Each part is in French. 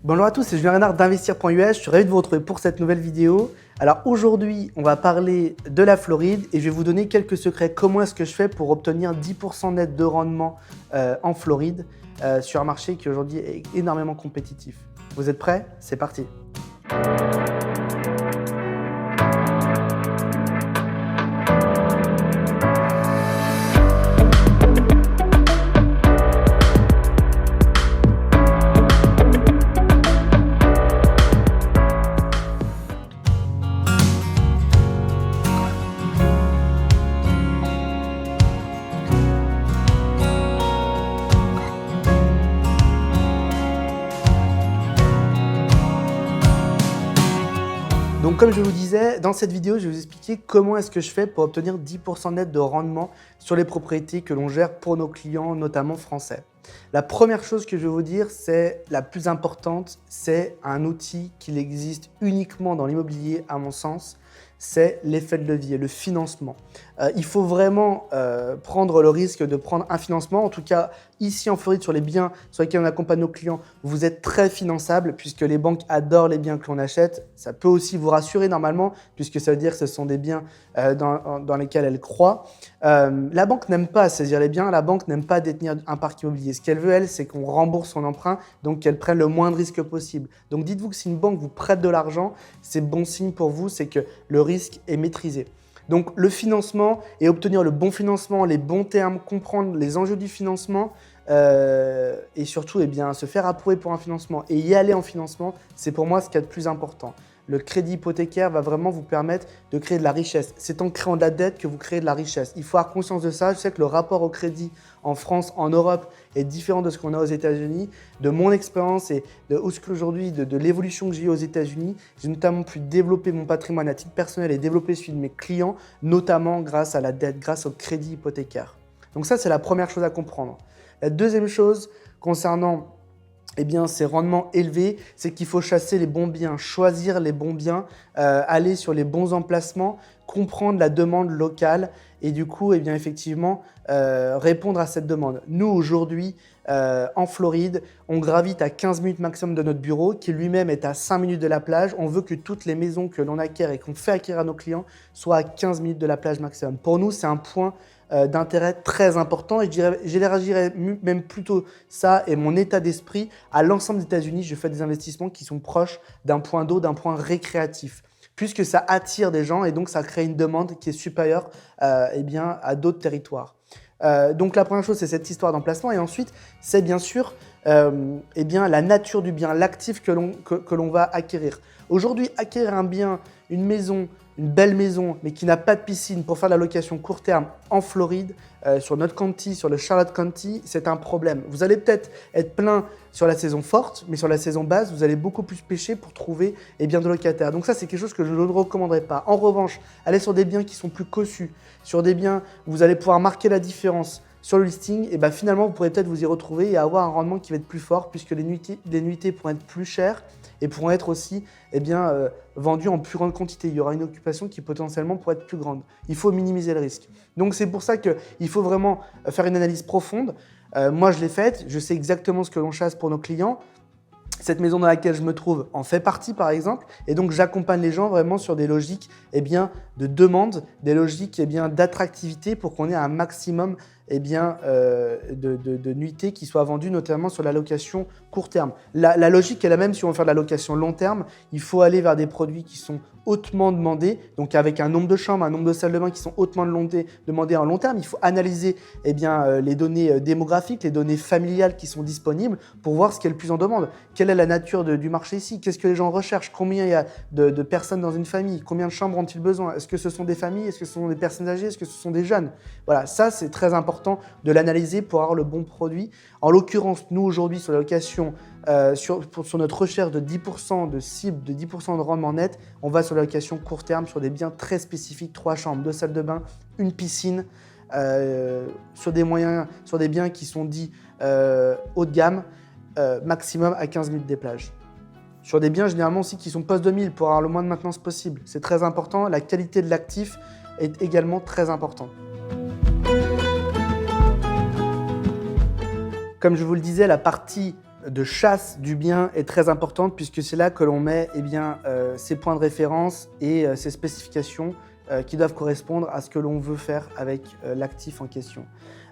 Bonjour à tous, c'est Julien Renard d'Investir.us. Je suis ravi de vous retrouver pour cette nouvelle vidéo. Alors aujourd'hui, on va parler de la Floride et je vais vous donner quelques secrets. Comment est-ce que je fais pour obtenir 10% net de rendement en Floride sur un marché qui aujourd'hui est énormément compétitif. Vous êtes prêts? C'est parti. Donc comme je vous disais, dans cette vidéo, je vais vous expliquer comment est-ce que je fais pour obtenir 10% net de rendement sur les propriétés que l'on gère pour nos clients, notamment français. La première chose que je vais vous dire, c'est la plus importante, c'est un outil qui existe uniquement dans l'immobilier à mon sens, c'est l'effet de levier, le financement. Il faut vraiment prendre le risque de prendre un financement. En tout cas, ici en Floride, sur les biens sur lesquels on accompagne nos clients, vous êtes très finançable puisque les banques adorent les biens que l'on achète. Ça peut aussi vous rassurer normalement puisque ça veut dire que ce sont des biens dans lesquels elles croient. La banque n'aime pas saisir les biens, la banque n'aime pas détenir un parc immobilier. Ce qu'elle veut, elle, c'est qu'on rembourse son emprunt, donc qu'elle prenne le moins de risques possible. Donc dites-vous que si une banque vous prête de l'argent, c'est bon signe pour vous, c'est que le risque est maîtrisé. Donc le financement et obtenir le bon financement, les bons termes, comprendre les enjeux du financement et surtout se faire approuver pour un financement et y aller en financement, c'est pour moi ce qu'il y a de plus important. Le crédit hypothécaire va vraiment vous permettre de créer de la richesse. C'est en créant de la dette que vous créez de la richesse. Il faut avoir conscience de ça. Je sais que le rapport au crédit en France, en Europe est différent de ce qu'on a aux États-Unis. De mon expérience et de l'évolution que j'ai eue aux États-Unis, j'ai notamment pu développer mon patrimoine à titre personnel et développer celui de mes clients, notamment grâce à la dette, grâce au crédit hypothécaire. Donc ça, c'est la première chose à comprendre. La deuxième chose concernant ces rendements élevés, c'est qu'il faut chasser les bons biens, choisir les bons biens, aller sur les bons emplacements, comprendre la demande locale et du coup, effectivement, répondre à cette demande. Nous, aujourd'hui, en Floride, on gravite à 15 minutes maximum de notre bureau, qui lui-même est à 5 minutes de la plage. On veut que toutes les maisons que l'on acquiert et qu'on fait acquérir à nos clients soient à 15 minutes de la plage maximum. Pour nous, c'est un point d'intérêt très important et j'élargirais même plutôt ça et mon état d'esprit à l'ensemble des États-Unis. Je fais des investissements qui sont proches d'un point d'eau, d'un point récréatif, puisque ça attire des gens et donc ça crée une demande qui est supérieure à d'autres territoires. Donc la première chose, c'est cette histoire d'emplacement et ensuite, c'est bien sûr la nature du bien, l'actif que l'on va acquérir. Aujourd'hui, acquérir un bien, une maison, une belle maison, mais qui n'a pas de piscine pour faire de la location court terme en Floride, sur notre county, sur le Charlotte County, c'est un problème. Vous allez peut-être être plein sur la saison forte, mais sur la saison basse, vous allez beaucoup plus pêcher pour trouver de locataires. Donc ça, c'est quelque chose que je ne recommanderais pas. En revanche, allez sur des biens qui sont plus cossus, sur des biens où vous allez pouvoir marquer la différence sur le listing, et finalement, vous pourrez peut-être vous y retrouver et avoir un rendement qui va être plus fort puisque les nuitées pourront être plus chères et pourront être aussi vendues en plus grande quantité. Il y aura une occupation qui potentiellement pourrait être plus grande. Il faut minimiser le risque. Donc c'est pour ça qu'il faut vraiment faire une analyse profonde. Moi, je l'ai faite, je sais exactement ce que l'on chasse pour nos clients. Cette maison dans laquelle je me trouve en fait partie, par exemple. Et donc, j'accompagne les gens vraiment sur des logiques de demande, des logiques d'attractivité pour qu'on ait un maximum de nuitées qui soient vendues, notamment sur la location court terme. La logique est la même si on veut faire de la location long terme. Il faut aller vers des produits qui sont hautement demandés, donc avec un nombre de chambres, un nombre de salles de bain qui sont hautement demandés en long terme. Il faut analyser les données démographiques, les données familiales qui sont disponibles pour voir ce qui est le plus en demande. Quelle est la nature du marché ici? Qu'est-ce que les gens recherchent? Combien il y a de personnes dans une famille? Combien de chambres ont-ils besoin? Est-ce que ce sont des familles? Est-ce que ce sont des personnes âgées? Est-ce que ce sont des jeunes? Voilà, ça c'est très important de l'analyser pour avoir le bon produit. En l'occurrence, nous aujourd'hui sur la location, sur notre recherche de 10% de cible, de 10% de rendement net, on va sur la location court terme sur des biens très spécifiques, 3 chambres, 2 salles de bain, une piscine, sur des biens qui sont dits haut de gamme, maximum à 15 minutes des plages. Sur des biens généralement aussi qui sont post-2000 pour avoir le moins de maintenance possible. C'est très important, la qualité de l'actif est également très importante. Comme je vous le disais, la partie de chasse du bien est très importante puisque c'est là que l'on met ses points de référence et ses spécifications qui doivent correspondre à ce que l'on veut faire avec l'actif en question.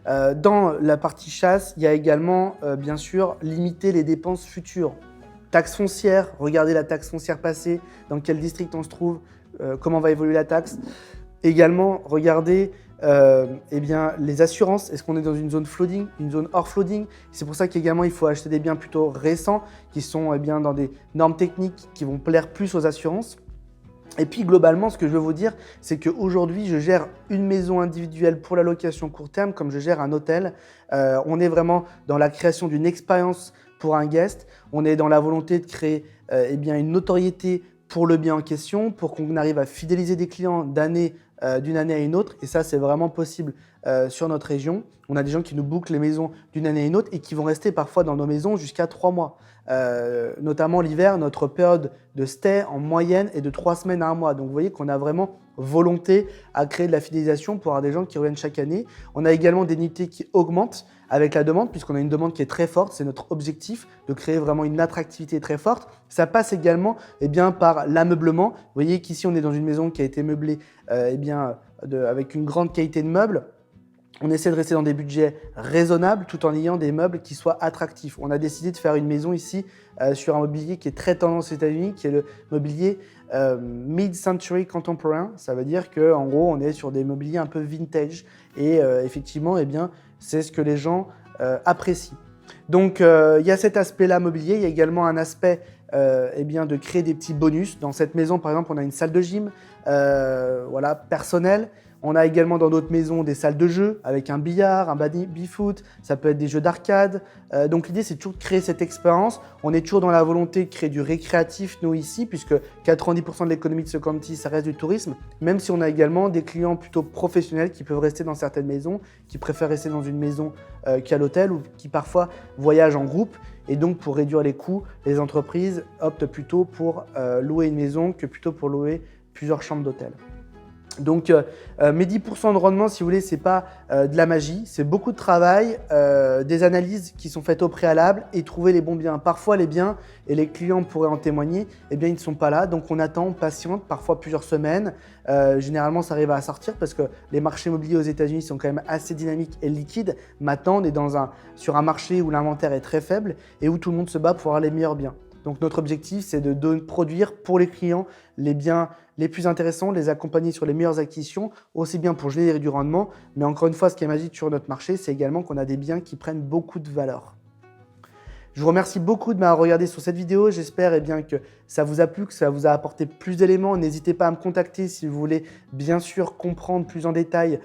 Dans la partie chasse, il y a également, bien sûr, limiter les dépenses futures. Taxe foncière, regardez la taxe foncière passée, dans quel district on se trouve, comment va évoluer la taxe. Également, regardez les assurances. Est-ce qu'on est dans une zone flooding, une zone hors flooding? C'est pour ça qu'également, il faut acheter des biens plutôt récents qui sont dans des normes techniques qui vont plaire plus aux assurances. Et puis globalement, ce que je veux vous dire, c'est qu'aujourd'hui, je gère une maison individuelle pour la location court terme comme je gère un hôtel. On est vraiment dans la création d'une expérience pour un guest. On est dans la volonté de créer une notoriété pour le bien en question, pour qu'on arrive à fidéliser des clients d'une année à une autre. Et ça, c'est vraiment possible sur notre région. On a des gens qui nous bookent les maisons d'une année à une autre et qui vont rester parfois dans nos maisons jusqu'à 3 mois. Notamment l'hiver, notre période de stay en moyenne est de 3 semaines à 1 mois. Donc vous voyez qu'on a vraiment volonté à créer de la fidélisation pour avoir des gens qui reviennent chaque année. On a également des nuitées qui augmentent avec la demande, puisqu'on a une demande qui est très forte. C'est notre objectif de créer vraiment une attractivité très forte. Ça passe également par l'ameublement. Vous voyez qu'ici, on est dans une maison qui a été meublée avec une grande qualité de meubles. On essaie de rester dans des budgets raisonnables tout en ayant des meubles qui soient attractifs. On a décidé de faire une maison ici sur un mobilier qui est très tendance aux États-Unis, qui est le mobilier mid-century contemporain. Ça veut dire qu'en gros, on est sur des mobiliers un peu vintage et effectivement, c'est ce que les gens apprécient. Donc, il y a cet aspect-là mobilier. Il y a également un aspect de créer des petits bonus. Dans cette maison, par exemple, on a une salle de gym personnelle. On a également dans d'autres maisons des salles de jeux avec un billard, un baby-foot, ça peut être des jeux d'arcade. Donc l'idée, c'est toujours de créer cette expérience. On est toujours dans la volonté de créer du récréatif, nous ici, puisque 90% de l'économie de ce county, ça reste du tourisme, même si on a également des clients plutôt professionnels qui peuvent rester dans certaines maisons, qui préfèrent rester dans une maison qu'à l'hôtel ou qui parfois voyagent en groupe. Et donc, pour réduire les coûts, les entreprises optent plutôt pour louer une maison que plutôt pour louer plusieurs chambres d'hôtel. Donc, mes 10% de rendement, si vous voulez, ce n'est pas de la magie, c'est beaucoup de travail, des analyses qui sont faites au préalable et trouver les bons biens. Parfois, les biens, et les clients pourraient en témoigner, ils ne sont pas là. Donc, on attend, on patiente, parfois plusieurs semaines. Généralement, ça arrive à sortir parce que les marchés immobiliers aux États-Unis sont quand même assez dynamiques et liquides. Maintenant, on est sur un marché où l'inventaire est très faible et où tout le monde se bat pour avoir les meilleurs biens. Donc notre objectif, c'est de produire pour les clients les biens les plus intéressants, les accompagner sur les meilleures acquisitions, aussi bien pour générer du rendement. Mais encore une fois, ce qui est magique sur notre marché, c'est également qu'on a des biens qui prennent beaucoup de valeur. Je vous remercie beaucoup de m'avoir regardé sur cette vidéo. J'espère que ça vous a plu, que ça vous a apporté plus d'éléments. N'hésitez pas à me contacter si vous voulez bien sûr comprendre plus en détail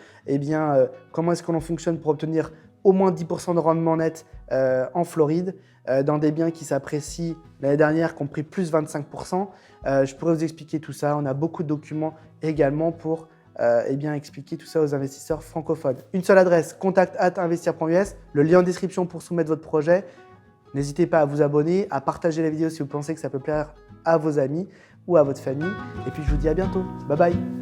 comment est-ce qu'on fonctionne pour obtenir au moins 10% de rendement net en Floride, dans des biens qui s'apprécient l'année dernière, qui ont pris plus 25%. Je pourrais vous expliquer tout ça. On a beaucoup de documents également pour expliquer tout ça aux investisseurs francophones. Une seule adresse, contact@investir.us, le lien en description pour soumettre votre projet. N'hésitez pas à vous abonner, à partager la vidéo si vous pensez que ça peut plaire à vos amis ou à votre famille. Et puis je vous dis à bientôt. Bye bye.